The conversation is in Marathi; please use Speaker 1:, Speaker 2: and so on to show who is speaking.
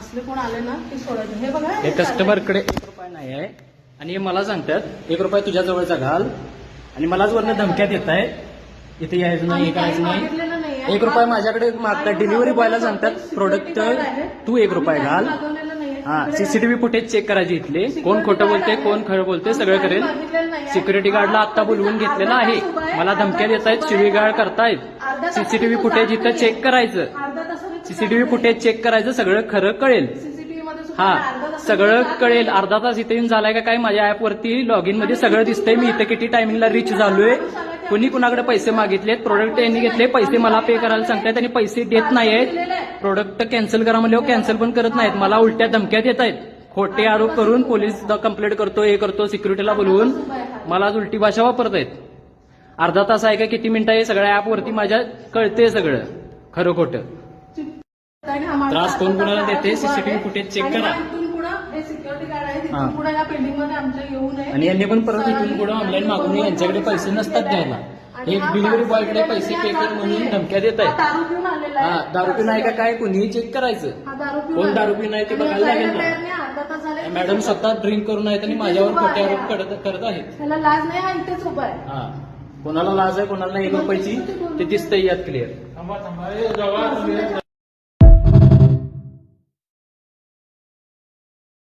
Speaker 1: असले कोण आले ना की सोडायचं. हे बघा
Speaker 2: हे कस्टमरकडे 1 रुपया नाही आहे आणि हे मला सांगतात 1 रुपया तुझ्या जवळचा घाल आणि मलाच वरनं धमक्यात येत आहे इथे यायचं नाही, हे करायचं नाही. 1 रुपया माझ्याकडे मागतात. डिलिव्हरी बॉयला सांगतात प्रोडक्ट तू 1 रुपया घाल. हा, सीसीटीव्ही फुटेज चेक करायचे इथले, कोण खोटं बोलते कोण खरं बोलते सगळं करेल. सिक्युरिटी गार्डला आता बोलवून घेतलेलं आहे. मला धमक्या देत आहेत, शिवीगाळ करतायत. सीसीटीव्ही फुटेज इथं चेक करायचं, सीसीटीव्ही फुटेज चेक करायचं, सगळं खरं कळेल. हा, सगळं कळेल. अर्धा तास इथे येऊन झालाय का काय माझ्या ऍपवरती लॉग इन मध्ये सगळं दिसतंय. मी इथे किती टायमिंगला रीच झालोय, कुणी कुणाकडे पैसे मागितलेत, प्रोडक्ट यांनी घेतले, पैसे मला पे करायला सांगतायत आणि पैसे देत नाहीयेत. प्रोडक्ट कॅन्सल करा म्हणले कॅन्सल पण करत नाहीत. मला उलट्या धमक्यात येत आहेत. खोटे आरोप करून पोलीस कंप्लेंट करतो, हे करतो, सिक्युरिटीला बोलवून मला आज उलटी भाषा वापरतायत. अर्धा तास आहे का किती मिनिटं आहे सगळ्या ऍपवरती माझ्या कळते सगळं खरं खोटं. त्रास कोण कोणाला देते सीसीटीव्ही फुटेज चेक करा.
Speaker 1: सिक्युरिटी गार्ड आहे तिथून पुढे या बिल्डिंग मध्ये आमच्या येऊ नये.
Speaker 2: आणि यांनी पण परत इथून पुढे ऑनलाईन मागून यांच्याकडे पैसे नसतात द्यायला. एक डिलिव्हरी बॉयकडे पैसे पे कर म्हणून धमक्या देत आहेत.
Speaker 1: दारू पिऊन आलेला आहे.
Speaker 2: हा, दारू पिऊन आहे का काय कुणीही चेक करायचं. कोण दारू पिऊन आहे ते बघायला लागेल ना.
Speaker 1: अर्धा तास झाले.
Speaker 2: मॅडम स्वतः ड्रिंक करून आहेत आणि माझ्यावर खोटे आरोप करत आहेत.
Speaker 1: त्याला लाज नाही, हा इथेच उभा आहे.
Speaker 2: हा, कोणाला लाज आहे कोणाला 1 रुपयाची ते दिसतंय यात क्लिअर.